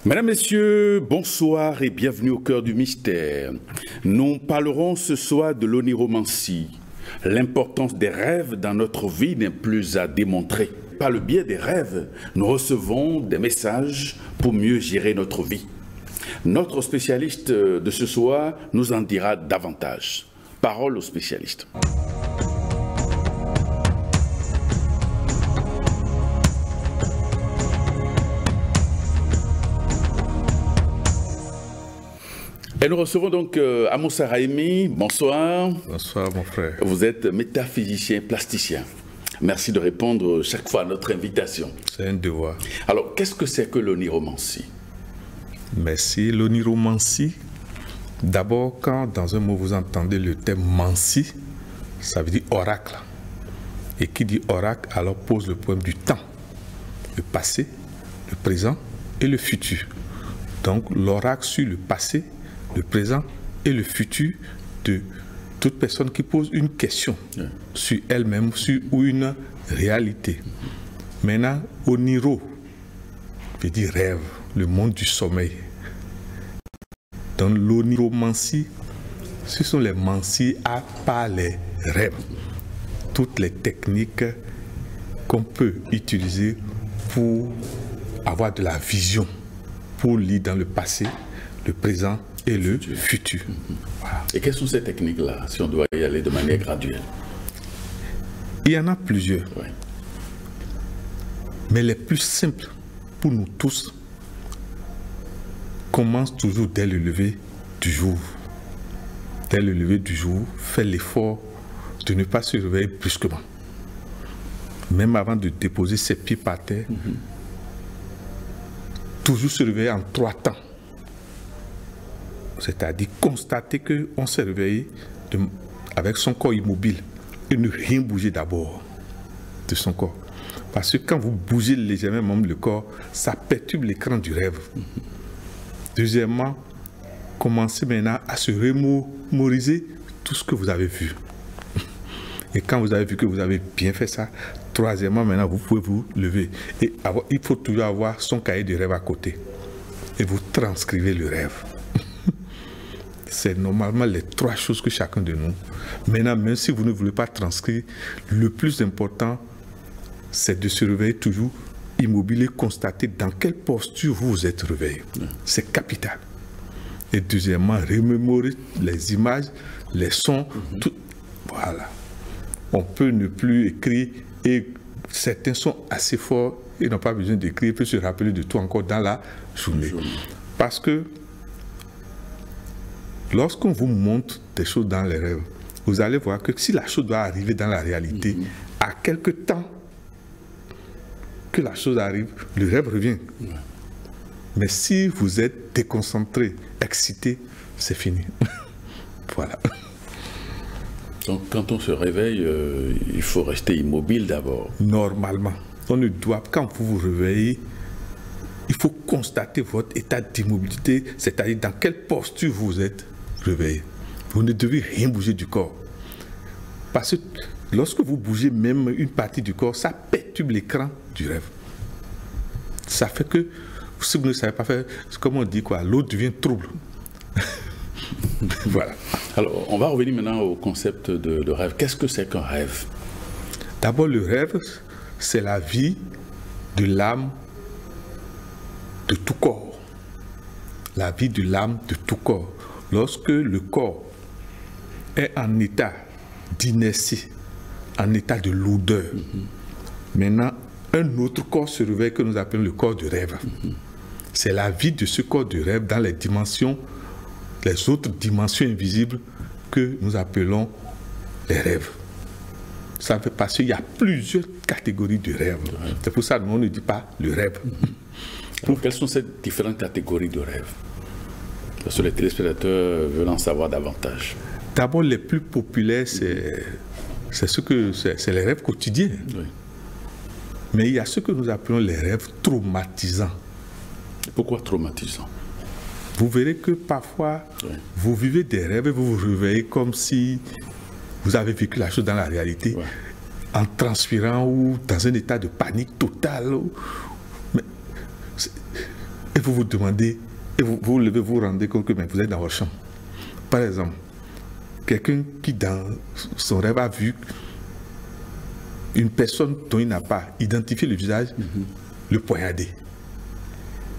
Mesdames, Messieurs, bonsoir et bienvenue au cœur du mystère. Nous parlerons ce soir de l'oniromancie. L'importance des rêves dans notre vie n'est plus à démontrer. Par le biais des rêves, nous recevons des messages pour mieux gérer notre vie. Notre spécialiste de ce soir nous en dira davantage. Parole au spécialiste. Et nous recevons donc Amoussa Raimi. Bonsoir. Bonsoir mon frère. Vous êtes métaphysicien plasticien. Merci de répondre chaque fois à notre invitation. C'est un devoir. Alors, qu'est-ce que c'est que l'oniromancie? Merci. L'oniromancie, d'abord, quand dans un mot vous entendez le terme mancie, ça veut dire oracle. Et qui dit oracle, alors pose le problème du temps. Le passé, le présent et le futur. Donc, l'oracle sur le passé, le présent et le futur de toute personne qui pose une question sur elle-même ou une réalité. Maintenant, oniro veut dire rêve, le monde du sommeil. Dans l'oniromancie, ce sont les mancies à part les rêves. Toutes les techniques qu'on peut utiliser pour avoir de la vision, pour lire dans le passé, le présent et le futur. Voilà. Et quelles sont ces techniques-là, si on doit y aller de manière graduelle? Il y en a plusieurs. Oui. Mais les plus simples pour nous tous commencent toujours dès le lever du jour. Dès le lever du jour, faites l'effort de ne pas se réveiller brusquement. Même avant de déposer ses pieds par terre, toujours se réveiller en 3 temps. C'est-à-dire constater qu'on s'est réveillé avec son corps immobile et ne rien bouger d'abord de son corps. Parce que quand vous bougez légèrement le corps, ça perturbe l'écran du rêve. Deuxièmement, commencez maintenant à se remémoriser tout ce que vous avez vu. Et quand vous avez vu que vous avez bien fait ça, troisièmement, maintenant vous pouvez vous lever. Et il faut toujours avoir son cahier de rêve à côté. Et vous transcrivez le rêve. C'est normalement les 3 choses que chacun de nous. Maintenant, même si vous ne voulez pas transcrire, le plus important, c'est de se réveiller toujours immobile et constater dans quelle posture vous vous êtes réveillé. C'est capital. Et deuxièmement, remémorer les images, les sons, tout. Voilà. On peut ne plus écrire et certains sont assez forts et n'ont pas besoin d'écrire, ils peuvent se rappeler de tout encore dans la journée. Parce que lorsqu'on vous montre des choses dans les rêves, vous allez voir que si la chose doit arriver dans la réalité, à quelque temps que la chose arrive, le rêve revient. Mais si vous êtes déconcentré, excité, c'est fini. Voilà. Donc quand on se réveille, il faut rester immobile d'abord. Normalement, on ne doit, quand vous vous réveillez, il faut constater votre état d'immobilité, c'est-à-dire dans quelle posture vous êtes réveillé. Vous ne devez rien bouger du corps. Parce que lorsque vous bougez même une partie du corps, ça perturbe l'écran du rêve. Ça fait que, si vous ne savez pas faire, comme on dit quoi, l'eau devient trouble. Voilà. Alors, on va revenir maintenant au concept de rêve. Qu'est-ce que c'est qu'un rêve? D'abord, le rêve, c'est la vie de l'âme de tout corps. La vie de l'âme de tout corps. Lorsque le corps est en état d'inertie, en état de lourdeur, maintenant, un autre corps se réveille que nous appelons le corps de rêve. C'est la vie de ce corps de rêve dans les dimensions, les autres dimensions invisibles que nous appelons les rêves. Ça fait parce qu'il y a plusieurs catégories de rêves. C'est pour ça que nous, on ne dit pas le rêve. Alors, quelles sont ces différentes catégories de rêves? Parce que les téléspectateurs veulent en savoir davantage. D'abord, les plus populaires, c'est les rêves quotidiens. Oui. Mais il y a ce que nous appelons les rêves traumatisants. Pourquoi traumatisants? Vous verrez que parfois, vous vivez des rêves et vous vous réveillez comme si vous avez vécu la chose dans la réalité, en transpirant ou dans un état de panique totale. Mais et vous vous demandez, et vous vous levez, vous vous rendez compte que vous êtes dans votre chambre. Par exemple, quelqu'un qui dans son rêve a vu une personne dont il n'a pas identifié le visage, le poignarder.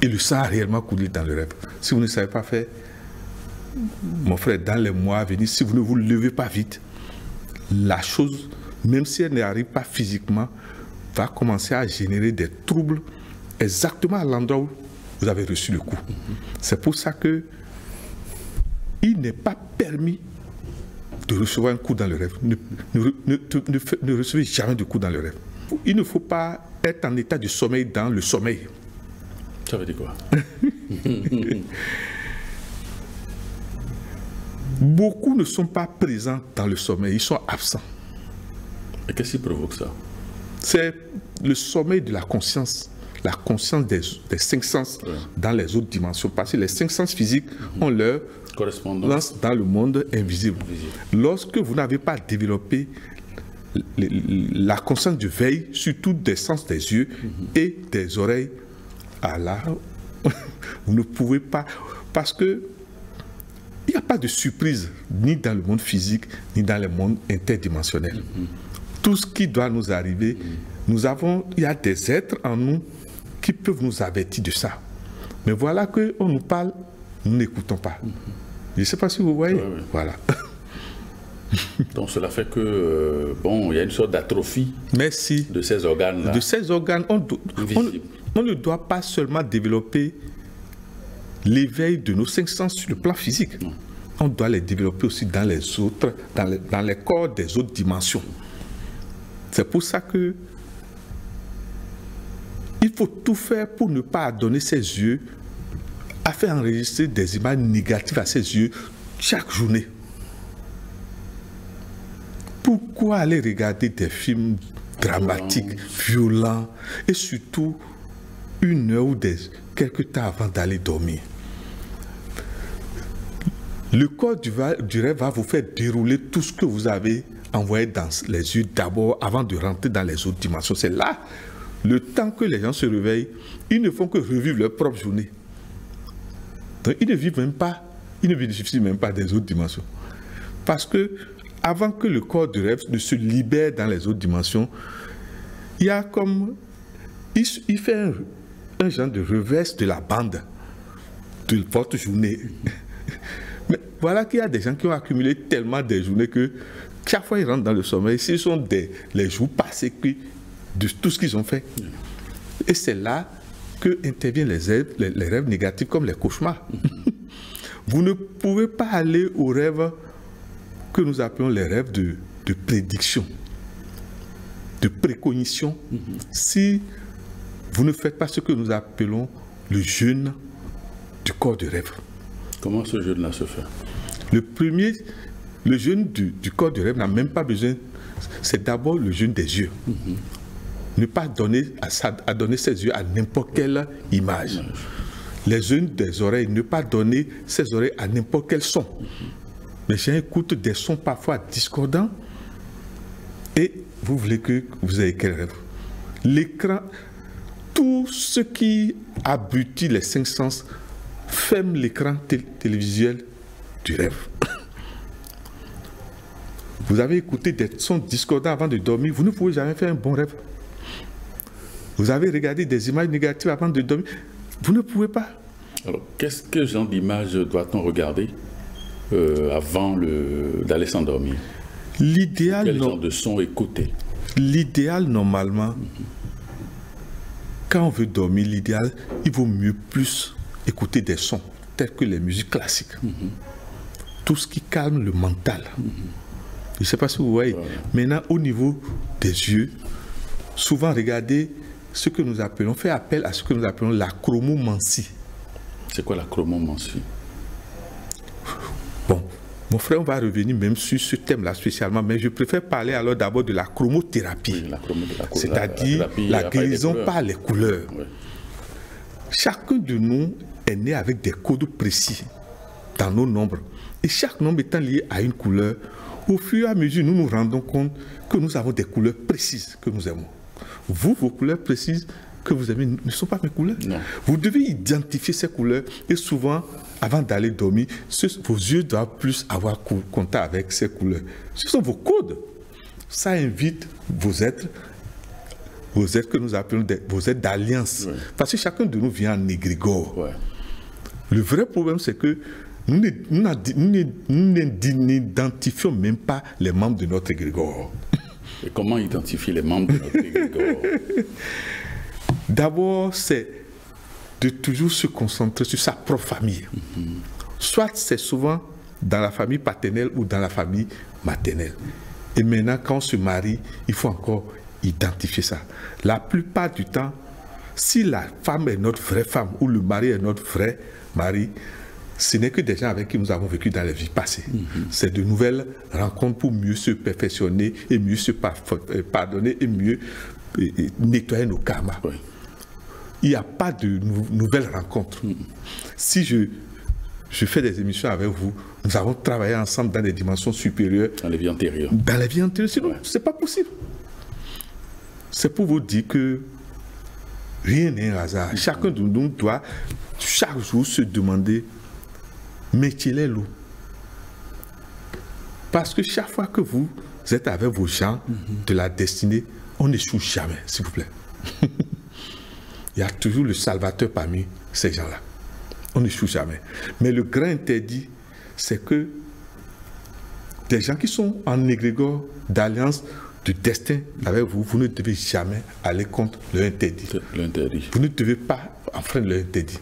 Et le sang a réellement coulé dans le rêve. Si vous ne savez pas faire, mon frère, dans les mois à venir, si vous ne vous levez pas vite, la chose, même si elle n'arrive pas physiquement, va commencer à générer des troubles exactement à l'endroit où vous avez reçu le coup. C'est pour ça que il n'est pas permis de recevoir un coup dans le rêve. Ne recevez jamais de coup dans le rêve. Il ne faut pas être en état de sommeil dans le sommeil. Ça veut dire quoi? Beaucoup ne sont pas présents dans le sommeil, ils sont absents. Et qu'est-ce qui provoque ça? C'est le sommeil de la conscience des cinq sens dans les autres dimensions. Parce que les cinq sens physiques ont leur correspondance dans le monde invisible. Lorsque vous n'avez pas développé la conscience du veille, surtout des sens des yeux et des oreilles, alors vous ne pouvez pas, parce que il n'y a pas de surprise ni dans le monde physique ni dans le monde interdimensionnel. Tout ce qui doit nous arriver, il y a des êtres en nous qui peuvent nous avertir de ça. Mais voilà qu'on nous parle, nous n'écoutons pas. Je ne sais pas si vous voyez. Voilà. Donc cela fait que, bon, il y a une sorte d'atrophie de ces organes-là. De ces organes, on ne doit pas seulement développer l'éveil de nos cinq sens sur le plan physique. Non. On doit les développer aussi dans les autres, dans les corps des autres dimensions. C'est pour ça que il faut tout faire pour ne pas donner ses yeux à faire enregistrer des images négatives à ses yeux chaque journée. Pourquoi aller regarder des films dramatiques, violents, et surtout une heure ou quelques temps avant d'aller dormir? Le corps du rêve va vous faire dérouler tout ce que vous avez envoyé dans les yeux d'abord avant de rentrer dans les autres dimensions. C'est là, le temps que les gens se réveillent, ils ne font que revivre leur propre journée. Donc ils ne vivent même pas, ils ne bénéficient même pas des autres dimensions. Parce que avant que le corps du rêve ne se libère dans les autres dimensions, il y a comme, il fait un genre de reverse de la bande de votre journée. Mais voilà qu'il y a des gens qui ont accumulé tellement de journées que chaque fois ils rentrent dans le sommeil, ce sont les jours passés de tout ce qu'ils ont fait. Et c'est là que interviennent les rêves négatifs comme les cauchemars. Vous ne pouvez pas aller aux rêves que nous appelons les rêves de prédiction, de précognition, si vous ne faites pas ce que nous appelons le jeûne du corps de rêve. Comment ce jeûne-là se fait? Le jeûne du corps de rêve n'a même pas besoin, c'est d'abord le jeûne des yeux. Ne pas donner à donner ses yeux à n'importe quelle image. Les jeûnes des oreilles, ne pas donner ses oreilles à n'importe quel son. Les gens écoutent des sons parfois discordants et vous voulez que vous ayez quel rêve? L'écran, tout ce qui abrutit les cinq sens ferme l'écran télévisuel du rêve. Vous avez écouté des sons discordants avant de dormir, vous ne pouvez jamais faire un bon rêve. Vous avez regardé des images négatives avant de dormir, vous ne pouvez pas. Alors, quel genre d'image doit-on regarder avant d'aller s'endormir? L'idéal, quel genre de son écouter? L'idéal, normalement, quand on veut dormir, l'idéal, il vaut mieux plus écouter des sons tels que les musiques classiques. Tout ce qui calme le mental. Je ne sais pas si vous voyez. Maintenant, au niveau des yeux, souvent regardez ce que nous appelons, fait appel à ce que nous appelons la chromomancie. C'est quoi la chromomancie? Bon, mon frère, on va revenir même sur ce thème-là spécialement, mais je préfère parler alors d'abord de la chromothérapie. Oui, c'est-à-dire la guérison par les couleurs. Oui. Chacun de nous est né avec des codes précis dans nos nombres. Et chaque nombre étant lié à une couleur, au fur et à mesure, nous nous rendons compte que nous avons des couleurs précises que nous aimons. Vous, vos couleurs précises, que vous aimez ne sont pas mes couleurs. Non. Vous devez identifier ces couleurs et souvent, avant d'aller dormir, vos yeux doivent plus avoir contact avec ces couleurs. Ce sont vos codes. Ça invite vos êtres que nous appelons vos êtres d'alliance. Oui. Parce que chacun de nous vient en égrégore. Ouais. Le vrai problème, c'est que nous n'identifions même pas les membres de notre égrégore. Et comment identifier les membres de notre égrégore? D'abord, c'est de toujours se concentrer sur sa propre famille. Soit c'est souvent dans la famille paternelle ou dans la famille maternelle. Et maintenant, quand on se marie, il faut encore identifier ça. La plupart du temps, si la femme est notre vraie femme ou le mari est notre vrai mari, ce n'est que des gens avec qui nous avons vécu dans les vies passées. C'est de nouvelles rencontres pour mieux se perfectionner et mieux se pardonner et mieux nettoyer nos karmas. Oui. Il n'y a pas de nouvelles rencontres. Si je fais des émissions avec vous, nous avons travaillé ensemble dans des dimensions supérieures. Dans les vies antérieures. Dans la vie antérieure, sinon, ce n'est pas possible. C'est pour vous dire que rien n'est un hasard. Chacun de nous doit chaque jour se demander, mais quel est l'eau? Parce que chaque fois que vous êtes avec vos gens de la destinée, on n'échoue jamais, s'il vous plaît. Il y a toujours le salvateur parmi ces gens-là. On n'échoue jamais. Mais le grand interdit, c'est que des gens qui sont en égrégore d'alliance, de destin avec vous, vous ne devez jamais aller contre l'interdit. L'interdit. Vous ne devez pas enfreindre l'interdit.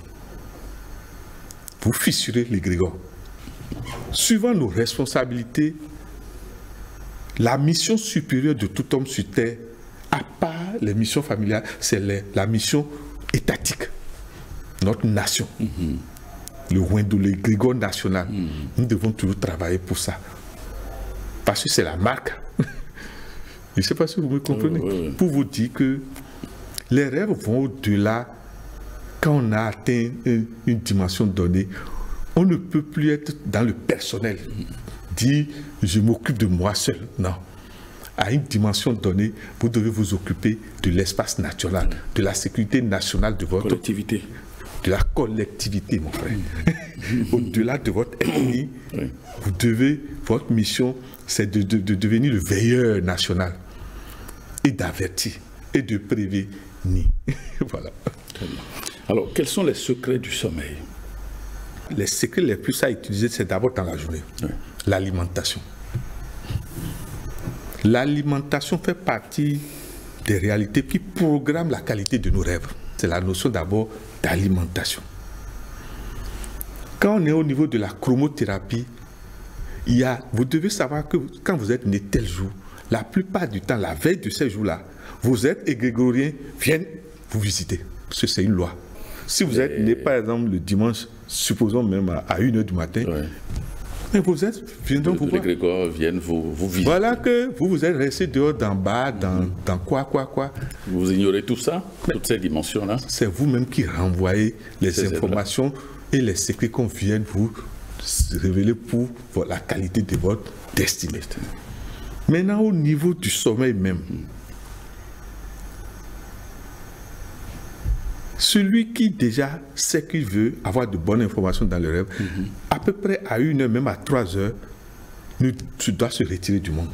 Vous fissurez l'égrégore. Suivant nos responsabilités, la mission supérieure de tout homme sur terre, à part les missions familiales, c'est la mission étatique. Notre nation. Le Wendo, l'égrégore national. Nous devons toujours travailler pour ça. Parce que c'est la marque. Je ne sais pas si vous me comprenez. Pour vous dire que les rêves vont au-delà. Quand on a atteint une dimension donnée, on ne peut plus être dans le personnel. Dire, je m'occupe de moi seul. Non. À une dimension donnée, vous devez vous occuper de l'espace national, de la sécurité nationale de votre collectivité. De la collectivité, mon frère. Au-delà de votre ethnie, vous devez, votre mission, c'est de devenir le veilleur national et d'avertir et de prévenir. Voilà. Très bien. Alors, quels sont les secrets du sommeil? Les secrets les plus à utiliser, c'est d'abord dans la journée. L'alimentation. L'alimentation fait partie des réalités qui programment la qualité de nos rêves. C'est la notion d'abord d'alimentation. Quand on est au niveau de la chromothérapie, vous devez savoir que quand vous êtes né tel jour, la plupart du temps, la veille de ces jours-là, vos êtres égrégoriens viennent vous visiter. Parce que c'est une loi. Si vous êtes né, par exemple, le dimanche, supposons même à 1h du matin, mais vos êtres viendront vous voir. Les égrégores viennent vous visiter. Voilà que vous êtes resté dehors, d'en bas, dans quoi. Vous ignorez tout ça, toutes ces dimensions-là. C'est vous-même qui renvoyez les informations et les secrets qu'on vient vous révéler pour la qualité de votre destinée. Maintenant, au niveau du sommeil même, celui qui déjà sait qu'il veut avoir de bonnes informations dans le rêve, à peu près à 1h, même à 3h, tu dois se retirer du monde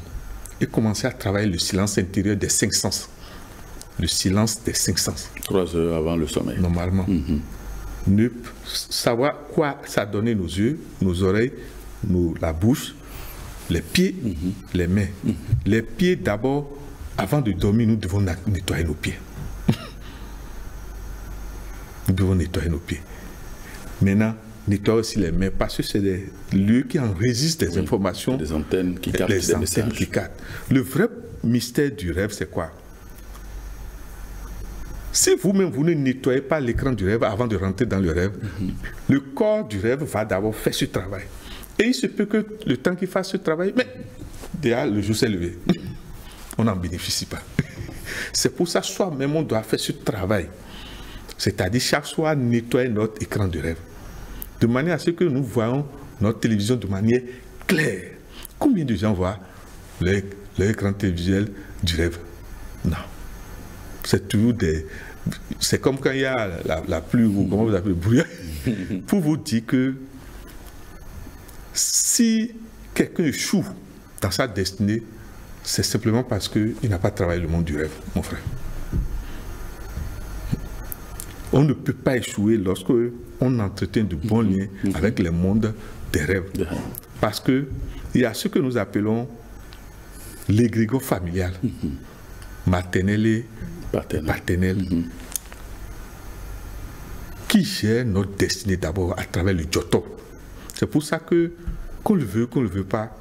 et commencer à travailler le silence intérieur des 5 sens. Le silence des 5 sens. 3 heures avant le sommeil. Normalement. Ne savoir quoi ça donne nos yeux, nos oreilles, la bouche, les pieds, les mains. Les pieds d'abord, avant de dormir, nous devons nettoyer nos pieds. Nous devons nettoyer nos pieds. Maintenant, nettoyer aussi les mains parce que c'est des lieux qui enregistrent des informations. Des antennes qui captent des messages. Qui captent. Le vrai mystère du rêve, c'est quoi? Si vous-même, vous ne nettoyez pas l'écran du rêve avant de rentrer dans le rêve, le corps du rêve va d'abord faire ce travail. Et il se peut que le temps qu'il fasse ce travail, mais déjà, le jour s'est levé. On n'en bénéficie pas. C'est pour ça, soi-même, on doit faire ce travail. C'est-à-dire, chaque soir, nettoyer notre écran de rêve. De manière à ce que nous voyons notre télévision de manière claire. Combien de gens voient l'écran télévisuel du rêve? Non. C'est toujours c'est comme quand il y a la pluie, ou comment vous appelez, le brouillard, pour vous dire que si quelqu'un échoue dans sa destinée, c'est simplement parce qu'il n'a pas travaillé le monde du rêve, mon frère. On ne peut pas échouer lorsque on entretient de bons liens avec le monde des rêves. Parce qu'il y a ce que nous appelons l'égrégore familial, maternel et paternel, qui gère notre destinée d'abord à travers le Djoto. C'est pour ça que, qu'on le veut pas,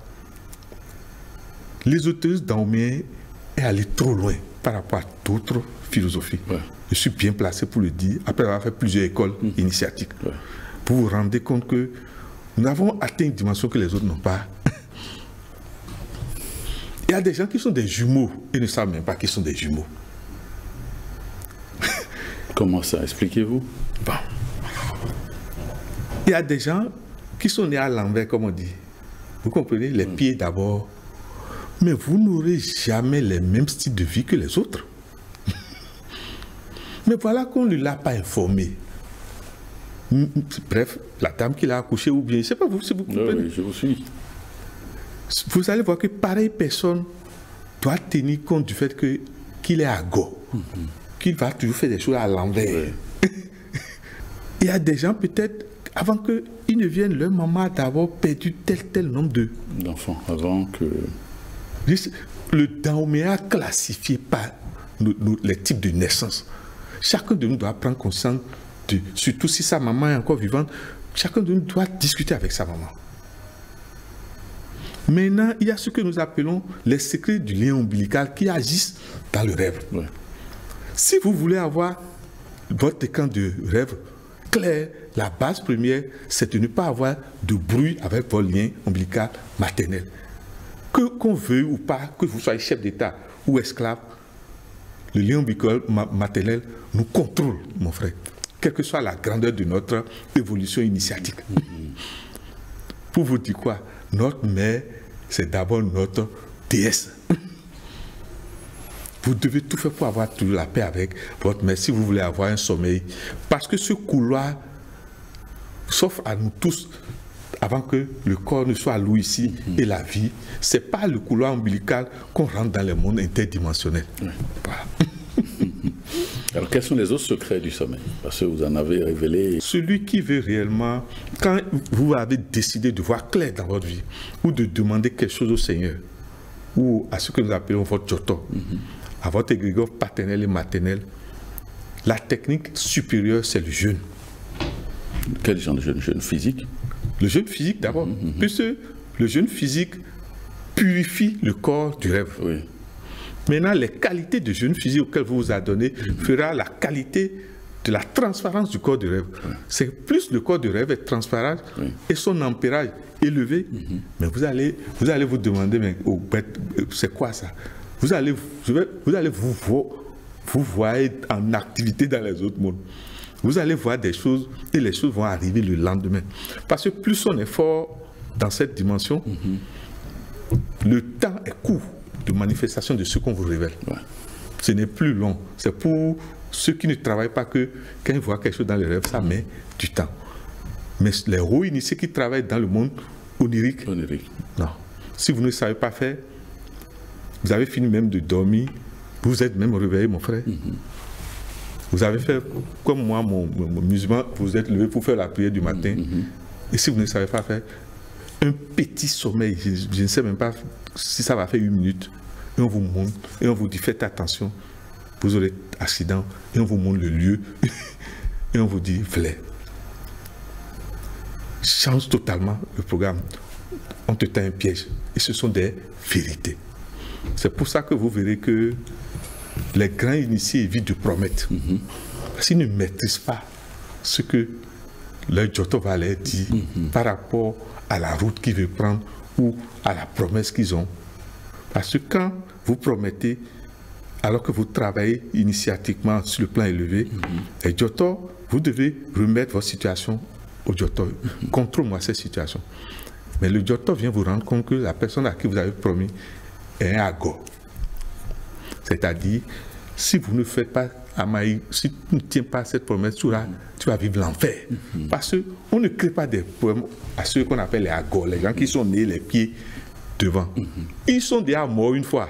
l'ésotérisme daomien est allé trop loin par rapport à d'autres philosophies. Ouais. Je suis bien placé pour le dire, après avoir fait plusieurs écoles initiatiques, pour vous rendre compte que nous avons atteint une dimension que les autres n'ont pas. Il y a des gens qui sont des jumeaux et ne savent même pas qu'ils sont des jumeaux. Comment ça? Expliquez-vous. Bon. Il y a des gens qui sont nés à l'envers, comme on dit. Vous comprenez? Les pieds d'abord. Mais vous n'aurez jamais les mêmes styles de vie que les autres. Mais voilà qu'on ne l'a pas informé. Bref, la dame qui l'a accouché, ou bien, je ne sais pas vous, si vous comprenez. Oui, je vous suis. Vous allez voir que pareille personne doit tenir compte du fait qu'il est à go, qu'il va toujours faire des choses à l'envers. Oui. Il y a des gens, peut-être, avant qu'ils ne viennent, leur maman a d'abord perdu tel nombre d'enfants, avant que... Le Dahomey a classifié par les types de naissance. Chacun de nous doit prendre conscience, surtout si sa maman est encore vivante, chacun de nous doit discuter avec sa maman. Maintenant, il y a ce que nous appelons les secrets du lien ombilical qui agissent dans le rêve. Ouais. Si vous voulez avoir votre écran de rêve clair, la base première, c'est de ne pas avoir de bruit avec votre lien ombilical maternel. Qu'on veuille ou pas, que vous soyez chef d'État ou esclave, le lien ombilical maternel nous contrôle, mon frère, quelle que soit la grandeur de notre évolution initiatique. Pour vous dire quoi? Notre mère, c'est d'abord notre déesse. Vous devez tout faire pour avoir toujours la paix avec votre mère si vous voulez avoir un sommeil. Parce que ce couloir s'offre à nous tous avant que le corps ne soit loué ici et la vie. Ce n'est pas le couloir ombilical qu'on rentre dans le monde interdimensionnel. Voilà. Alors, quels sont les autres secrets du sommeil? Parce que vous en avez révélé. Celui qui veut réellement, quand vous avez décidé de voir clair dans votre vie, ou de demander quelque chose au Seigneur, ou à ce que nous appelons votre Djoto, à votre égrégore paternel et maternel, la technique supérieure, c'est le jeûne. Quel genre de jeûne? Jeûne physique? Le jeûne physique d'abord, puisque le jeûne physique purifie le corps du rêve. Oui. Maintenant, les qualités de jeûne physique auxquelles vous vous adonnez fera la qualité de la transparence du corps de rêve. C'est plus le corps de rêve est transparent et son ampérage élevé, mais vous allez vous demander, mais c'est quoi ça? Vous allez vous voir en activité dans les autres mondes. Vous allez voir des choses et les choses vont arriver le lendemain. Parce que plus on est fort dans cette dimension, le temps est court de manifestation de ce qu'on vous révèle. Ouais. Ce n'est plus long. C'est pour ceux qui ne travaillent pas que quand ils voient quelque chose dans les rêves, ça met du temps. Mais les hauts initiés qui travaillent dans le monde onirique, non. Si vous ne savez pas faire, vous avez fini même de dormir, vous êtes même réveillé, mon frère. Vous avez fait comme moi, mon musulman, vous êtes levé pour faire la prière du matin. Et si vous ne savez pas faire, un petit sommeil, je ne sais même pas si ça va faire 1 minute, et on vous montre, et on vous dit faites attention, vous aurez accident, et on vous montre le lieu, et on vous dit flèche. Change totalement le programme. On te tend un piège. Et ce sont des vérités. C'est pour ça que vous verrez que les grands initiés évitent de promettre. Parce qu'ils ne maîtrisent pas ce que leur Djoto va leur dire par rapport à la route qu'ils veulent prendre ou à la promesse qu'ils ont. Parce que quand vous promettez, alors que vous travaillez initiatiquement sur le plan élevé, et Djoto, vous devez remettre votre situation au Djoto. Contrôle-moi cette situation. Mais le Djoto vient vous rendre compte que la personne à qui vous avez promis est un ago. C'est-à-dire, si vous ne faites pas Amaï, si tu ne tiens pas cette promesse, tu vas vivre l'enfer. Parce qu'on ne crée pas des problèmes à ceux qu'on appelle les agos, les gens qui sont nés les pieds devant. Ils sont déjà morts une fois.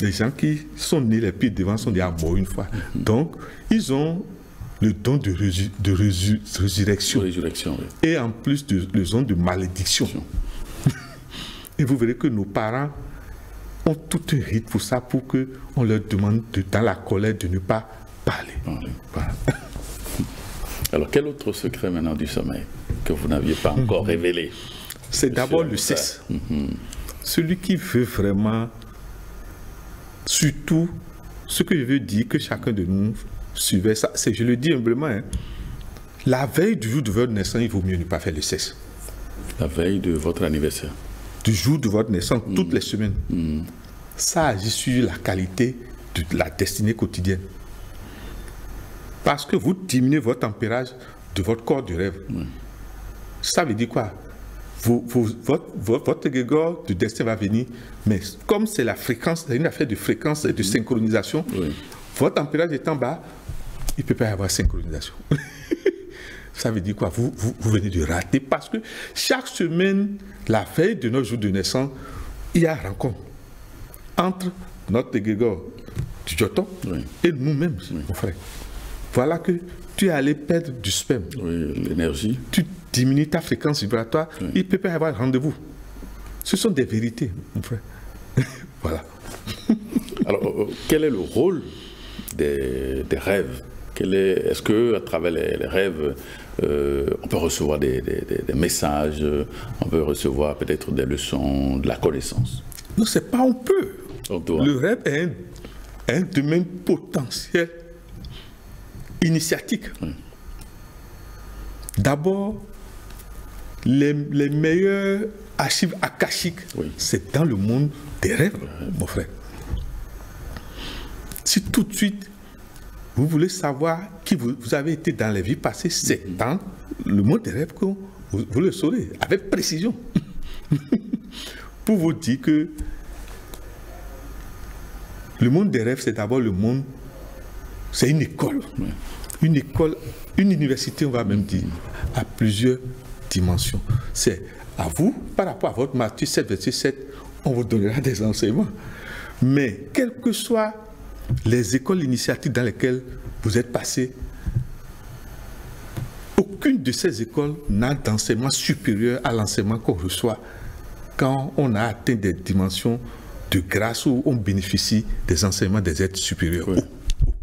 Les gens qui sont nés les pieds devant sont déjà morts une fois. Donc, ils ont le don de résurrection. Oui. Et en plus, le don de malédiction. Et vous verrez que nos parents ont tout un rite pour ça, pour qu'on leur demande, dans la colère, de ne pas parler. Voilà. Alors, quel autre secret maintenant du sommeil que vous n'aviez pas encore révélé? C'est d'abord le cesse. Celui qui veut vraiment, surtout, ce que je veux dire, que chacun de nous suivait ça, c'est, je le dis humblement, hein, la veille du jour de votre naissance, il vaut mieux ne pas faire le cesse. La veille de votre anniversaire. Du jour de votre naissance, toutes les semaines. Ça agit sur la qualité de la destinée quotidienne. Parce que vous diminuez votre tempérage de votre corps du rêve. Ça veut dire quoi? Votre grégor de destin va venir, mais comme c'est la fréquence, c'est une affaire de fréquence et de synchronisation, votre tempérage est en bas, il ne peut pas y avoir synchronisation. Ça veut dire quoi? Vous venez de rater, parce que chaque semaine, la veille de notre jour de naissance, il y a rencontre entre notre égrégore du Joton et nous-mêmes, mon frère. Voilà que tu es allé perdre du sperme. L'énergie. Tu diminues ta fréquence vibratoire, il ne peut pas y avoir rendez-vous. Ce sont des vérités, mon frère. Voilà. Alors, quel est le rôle des rêves? Est-ce qu'à travers les rêves, on peut recevoir des messages, on peut recevoir peut-être des leçons, de la connaissance? Non, c'est pas on peut. Le rêve est un domaine potentiel initiatique. D'abord, les meilleures archives akashiques, c'est dans le monde des rêves, mon frère. Si tout de suite, vous voulez savoir qui vous avez été dans les vies passées, c'est dans le monde des rêves que vous le saurez, avec précision. Pour vous dire que le monde des rêves, c'est d'abord le monde, c'est une école. Une école, une université, on va même dire, à plusieurs dimensions. C'est à vous, par rapport à votre Matthieu 7, verset 7, on vous donnera des enseignements. Mais quelles que soient les écoles initiatiques dans lesquelles vous êtes passé, aucune de ces écoles n'a d'enseignement supérieur à l'enseignement qu'on reçoit quand on a atteint des dimensions de grâce où on bénéficie des enseignements des êtres supérieurs.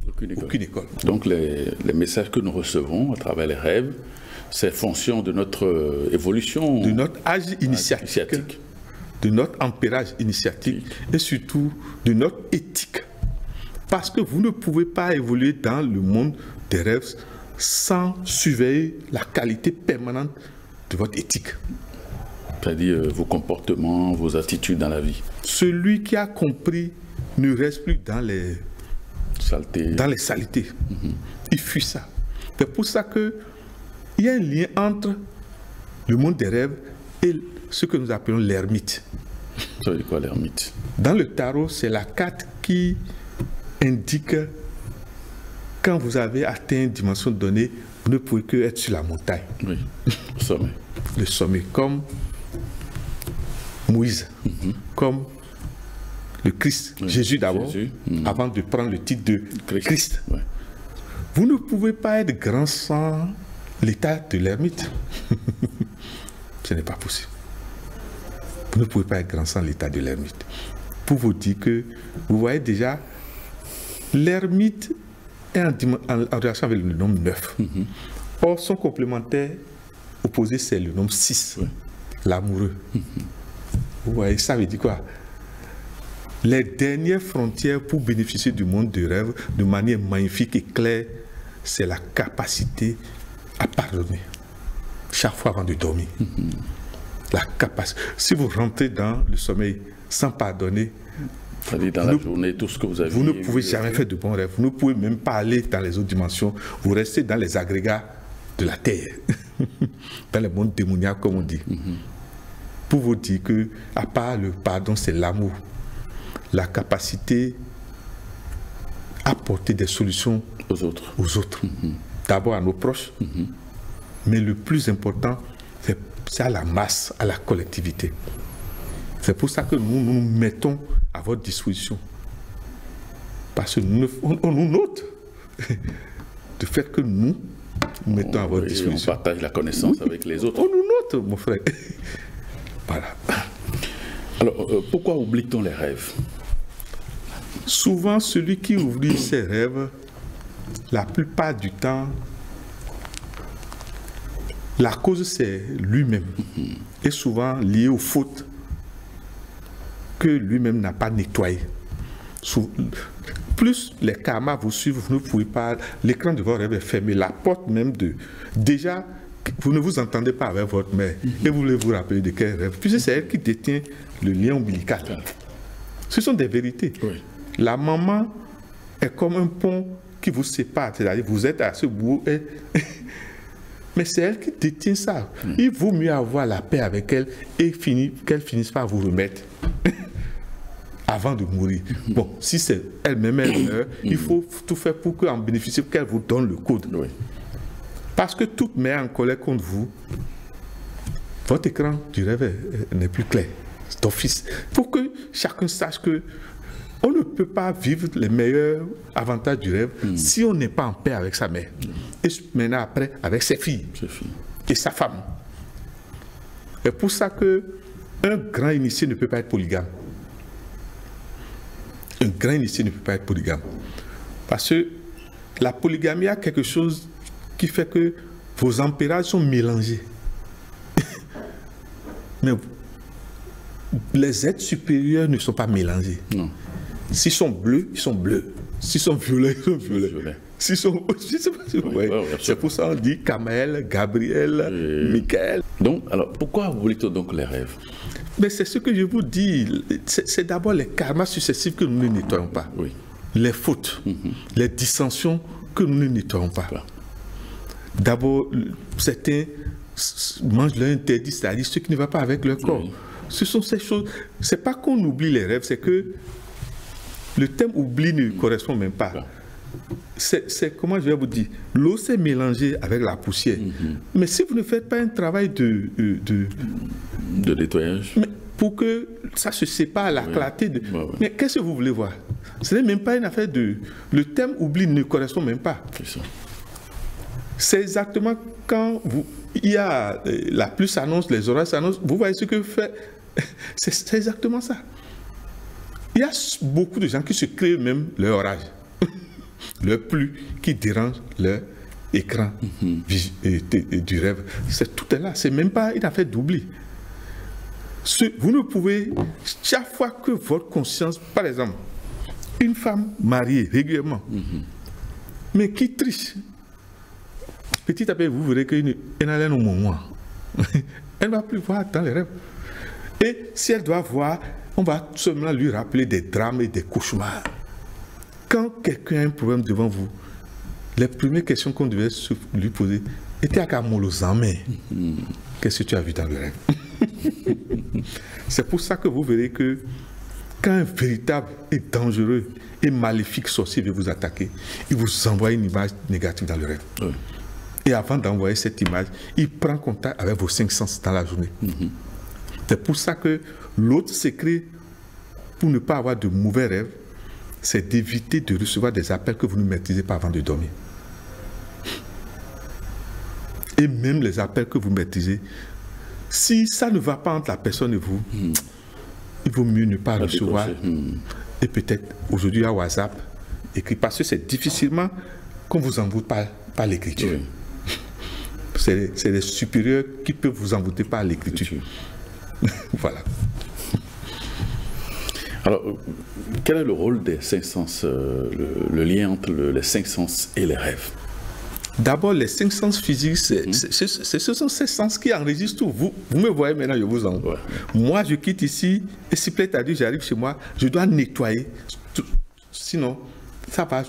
Aucune école. Donc les messages que nous recevons à travers les rêves, c'est fonction de notre évolution. De notre âge initiatique. De notre ampérage initiatique et surtout de notre éthique. Parce que vous ne pouvez pas évoluer dans le monde des rêves sans surveiller la qualité permanente de votre éthique. C'est-à-dire vos comportements, vos attitudes dans la vie. Celui qui a compris ne reste plus dans les saletés. Il fuit ça. C'est pour ça qu'il y a un lien entre le monde des rêves et ce que nous appelons l'ermite. Ça veut dire quoi l'ermite? Dans le tarot, c'est la carte qui indique quand vous avez atteint une dimension donnée, vous ne pouvez que être sur la montagne. Oui, le sommet. Le sommet, comme Moïse, comme le Christ, Jésus d'abord, avant de prendre le titre de Christ. Vous ne pouvez pas être grand sans l'état de l'ermite. Ce n'est pas possible. Vous ne pouvez pas être grand sans l'état de l'ermite. Pour vous dire que, vous voyez déjà, l'ermite est en relation avec le nombre 9. Or, son complémentaire opposé, c'est le nombre 6, l'amoureux. Vous voyez, ça veut dire quoi? Les dernières frontières pour bénéficier du monde de rêve de manière magnifique et claire, c'est la capacité à pardonner chaque fois avant de dormir. La capacité. Si vous rentrez dans le sommeil sans pardonner, dans la journée, tout ce que vous avez vous ne pouvez jamais faire de bons rêves. Vous ne pouvez même pas aller dans les autres dimensions. Vous restez dans les agrégats de la terre, dans le monde démoniaque, comme on dit. Pour vous dire que, à part le pardon, c'est l'amour. La capacité apporter des solutions aux autres. D'abord à nos proches, mais le plus important, c'est à la masse, à la collectivité. C'est pour ça que nous nous mettons à votre disposition. Parce que on nous note du fait que nous mettons à votre disposition. On partage la connaissance avec les autres. On nous note, mon frère. Voilà. Alors, pourquoi oublie-t-on les rêves? Souvent, celui qui oublie ses rêves, la plupart du temps, la cause c'est lui-même. Et souvent lié aux fautes que lui-même n'a pas nettoyées. Plus les karmas vous suivent, vous ne pouvez pas. L'écran de votre rêve est fermé, la porte même de. Déjà, vous ne vous entendez pas avec votre mère et vous voulez vous rappeler de quel rêve. Puisque c'est elle qui détient le lien ombilical. Ce sont des vérités. Oui. La maman est comme un pont qui vous sépare, c'est-à-dire vous êtes à ce bout, mais c'est elle qui détient ça. Il vaut mieux avoir la paix avec elle et qu'elle finisse par vous remettre avant de mourir. Bon, si c'est elle-même, elle meurt, il faut tout faire pour qu'en bénéficie, qu'elle vous donne le code. Oui. Parce que toute mère en colère contre vous, votre écran du rêve n'est plus clair d'office. Pour que chacun sache que on ne peut pas vivre les meilleurs avantages du rêve si on n'est pas en paix avec sa mère. Et maintenant après, avec ses filles et sa femme. C'est pour ça que un grand initié ne peut pas être polygame. Un grand initié ne peut pas être polygame. Parce que la polygamie a quelque chose qui fait que vos ampérages sont mélangés. Mais les êtres supérieurs ne sont pas mélangés. Non. S'ils sont bleus, ils sont bleus. S'ils sont violets, ils sont violets. S'ils sont... Je sais pas si vous voyez. C'est pour ça qu'on dit Kamaël, Gabriel, Michael. Donc, alors, pourquoi oublie-t-on donc les rêves? Mais c'est ce que je vous dis. C'est d'abord les karmas successifs que nous ne nettoyons pas. Oui. Les fautes, les dissensions que nous ne nettoyons pas. D'abord, certains mangent leur interdit, c'est-à-dire ce qui ne va pas avec leur corps. Oui. Ce sont ces choses. C'est pas qu'on oublie les rêves, c'est que le thème oubli ne correspond même pas. C'est comment je vais vous dire, l'eau s'est mélangée avec la poussière. Mais si vous ne faites pas un travail de nettoyage, mais pour que ça se sépare, la clarté de... Mais qu'est-ce que vous voulez voir? Ce n'est même pas une affaire de... Le thème oubli ne correspond même pas. C'est exactement quand il y a la pluie s'annonce, les orages s'annoncent, vous voyez ce que fait. C'est exactement ça. Il y a beaucoup de gens qui se créent même leur orage, leur pluie qui dérange leur écran du rêve. Tout est là, c'est même pas une affaire d'oubli. Vous ne pouvez, chaque fois que votre conscience, par exemple, une femme mariée régulièrement, mais qui triche, petit à petit, vous verrez qu'elle a un moment. Elle ne va plus voir dans les rêves. Et si elle doit voir, on va seulement lui rappeler des drames et des cauchemars. Quand quelqu'un a un problème devant vous, les premières questions qu'on devait lui poser étaient à Kamolozame. Qu'est-ce que tu as vu dans le rêve? C'est pour ça que vous verrez que quand un véritable et dangereux et maléfique sorcier veut vous attaquer, il vous envoie une image négative dans le rêve. Oui. Et avant d'envoyer cette image, il prend contact avec vos 5 sens dans la journée. C'est pour ça que l'autre secret, pour ne pas avoir de mauvais rêves, c'est d'éviter de recevoir des appels que vous ne maîtrisez pas avant de dormir. Et même les appels que vous maîtrisez, si ça ne va pas entre la personne et vous, il vaut mieux ne pas recevoir. Et peut-être aujourd'hui à WhatsApp, écrit, parce que c'est difficilement qu'on vous envoûte par l'écriture. Oui. C'est les supérieurs qui peuvent vous envoûter par l'écriture. Voilà. Alors, quel est le rôle des 5 sens, le lien entre les 5 sens et les rêves? D'abord, les 5 sens physiques, ce sont ces sens qui enregistrent tout. Vous me voyez maintenant, je vous envoie. Ouais. Moi, je quitte ici, et si plaît à dire, j'arrive chez moi, je dois nettoyer. Sinon, ça va.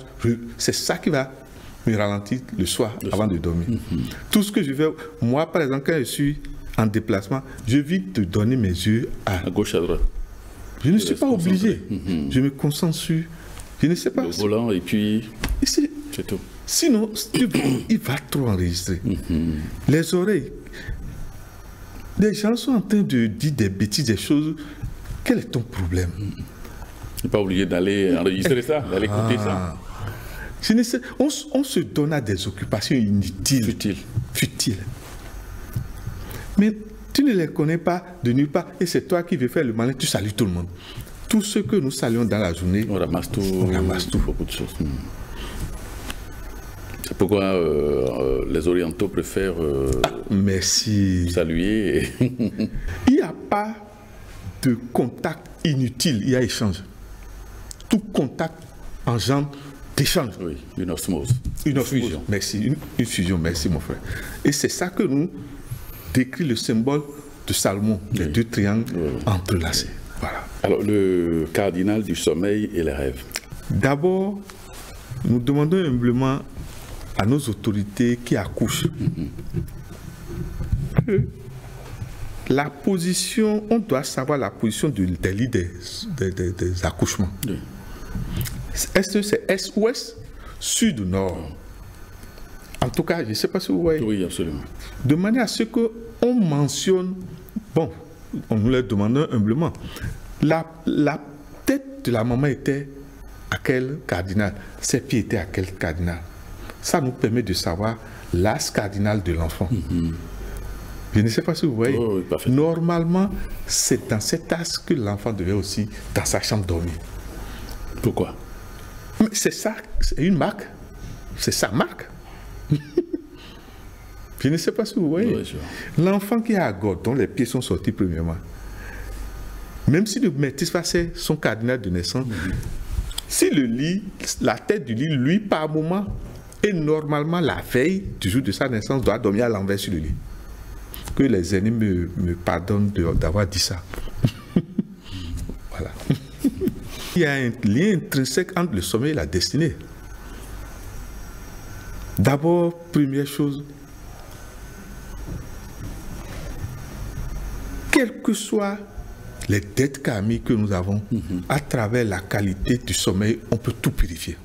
C'est ça qui va me ralentir le soir avant de dormir. Tout ce que je fais, moi, par exemple, quand je suis en déplacement, j'évite de donner mes yeux à gauche, à droite. Je ne suis pas obligé. Je me concentre sur Je ne sais pas. Le volant et puis c'est tout. Sinon, il va trop enregistrer. Les oreilles. Les gens sont en train de dire des bêtises, des choses. Quel est ton problème? Ne pas oublier d'aller enregistrer ça, d'aller écouter ça. Je ne sais, on se donne à des occupations inutiles. Futiles. Mais tu ne les connais pas de nulle part et c'est toi qui veux faire le malin, tu salues tout le monde. Tout ce que nous saluons dans la journée, on ramasse tout. Beaucoup de choses. C'est pourquoi les Orientaux préfèrent merci. Saluer. Il n'y a pas de contact inutile, il y a échange. Tout contact engendre d'échange. Oui, une osmose. Une fusion. Merci, une fusion, merci mon frère. Et c'est ça que nous décrit le symbole de Salomon, les deux triangles entrelacés. Voilà. Alors, le cardinal du sommeil et les rêves. D'abord, nous demandons humblement à nos autorités qui accouchent que la position, on doit savoir la position des leaders des accouchements. Oui. Est-ce que c'est est-ouest, sud-nord? En tout cas, je ne sais pas si vous voyez. Oui, absolument. De manière à ce qu'on mentionne, bon, on nous le demande humblement, la tête de la maman était à quel cardinal? Ses pieds étaient à quel cardinal? Ça nous permet de savoir l'as cardinal de l'enfant. Je ne sais pas si vous voyez. Oui, normalement, c'est dans cet as que l'enfant devait aussi, dans sa chambre, dormir. Pourquoi? C'est ça, c'est une marque. C'est sa marque. Je ne sais pas si vous voyez. Oui, l'enfant qui est à gauche, dont les pieds sont sortis premièrement, même si ne maîtrise pas son cardinal de naissance, si le lit, la tête du lit, lui, par moment, et normalement, la veille du jour de sa naissance, doit dormir à l'envers sur le lit. Que les aînés me pardonnent d'avoir dit ça. Voilà. Il y a un lien intrinsèque entre le sommeil et la destinée. D'abord, première chose, quelles que soient les dettes karmiques que nous avons, à travers la qualité du sommeil, on peut tout purifier.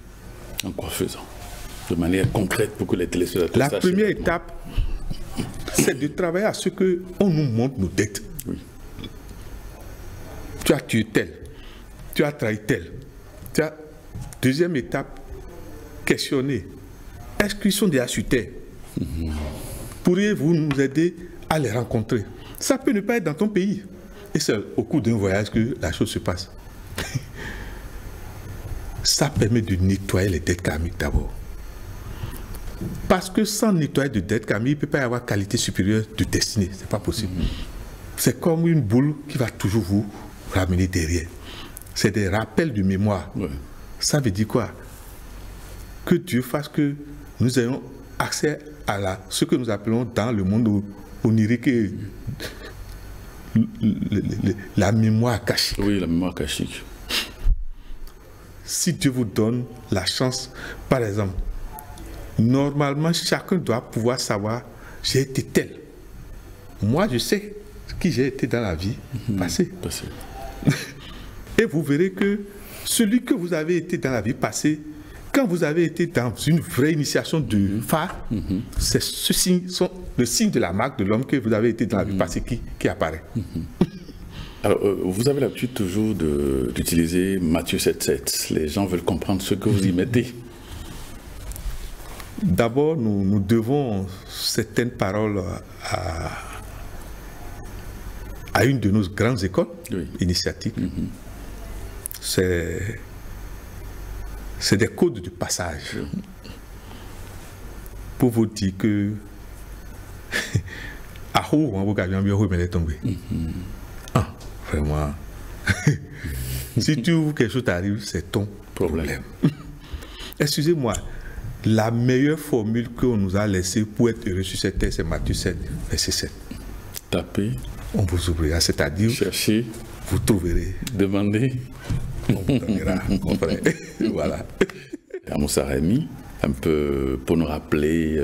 En quoi faisant? De manière concrète pour que les téléspectateurs la sachent. Première étape, c'est de travailler à ce qu'on nous montre nos dettes. Oui. Tu as tué tel, tu as trahi tel. Deuxième étape, questionner. Est-ce qu'ils sont des assuteurs? Pourriez-vous nous aider à les rencontrer? Ça peut ne pas être dans ton pays. Et c'est au cours d'un voyage que la chose se passe. Ça permet de nettoyer les dettes karmiques d'abord. Parce que sans nettoyer de dettes karmiques, il ne peut pas y avoir qualité supérieure de destinée. Ce n'est pas possible. C'est comme une boule qui va toujours vous ramener derrière. C'est des rappels de mémoire. Oui. Ça veut dire quoi? Que Dieu fasse que nous ayons accès à ce que nous appelons dans le monde onirique la mémoire akashique. Oui, la mémoire akashique. Si Dieu vous donne la chance, par exemple, normalement, chacun doit pouvoir savoir, j'ai été tel. Moi, je sais qui j'ai été dans la vie passée. Et vous verrez que celui que vous avez été dans la vie passée, quand vous avez été dans une vraie initiation de phare, c'est le signe de la marque de l'homme que vous avez été dans la vie passée qui apparaît. Alors, vous avez l'habitude toujours d'utiliser Matthieu 7,7. Les gens veulent comprendre ce que vous y mettez. D'abord, nous devons certaines paroles à une de nos grandes écoles initiatiques. C'est des codes de passage. Pour vous dire que vraiment, si tu ouvres quelque chose t'arrive, c'est ton problème. Excusez-moi, la meilleure formule qu'on nous a laissée pour être heureux sur cette terre, c'est Matthieu 7, verset 7. Tapez. On vous ouvrira, c'est-à-dire cherchez, vous trouverez. Demandez. On vous donnera. Voilà. Moussa Rémy, un peu pour nous rappeler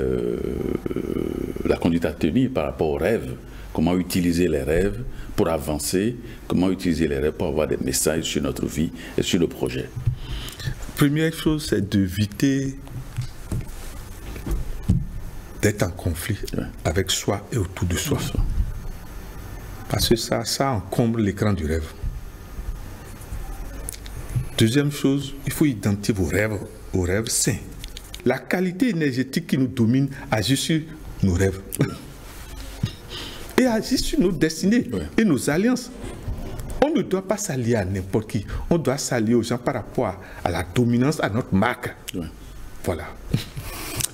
la conduite à tenir par rapport aux rêves. Comment utiliser les rêves pour avancer, comment utiliser les rêves pour avoir des messages sur notre vie et sur le projet. première chose, c'est d'éviter d'être en conflit avec soi et autour de soi. Parce que ça encombre l'écran du rêve. Deuxième chose, il faut identifier vos rêves sains. La qualité énergétique qui nous domine agit sur nos rêves. Et agit sur nos destinées et nos alliances. On ne doit pas s'allier à n'importe qui. On doit s'allier aux gens par rapport à la dominance, à notre marque. Voilà.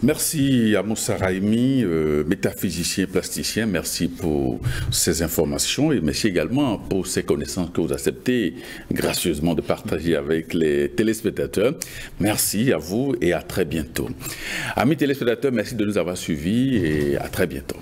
Merci à Moussa Raimi, métaphysicien, plasticien. Merci pour ces informations et merci également pour ces connaissances que vous acceptez gracieusement de partager avec les téléspectateurs. Merci à vous et à très bientôt. Amis téléspectateurs, merci de nous avoir suivis et à très bientôt.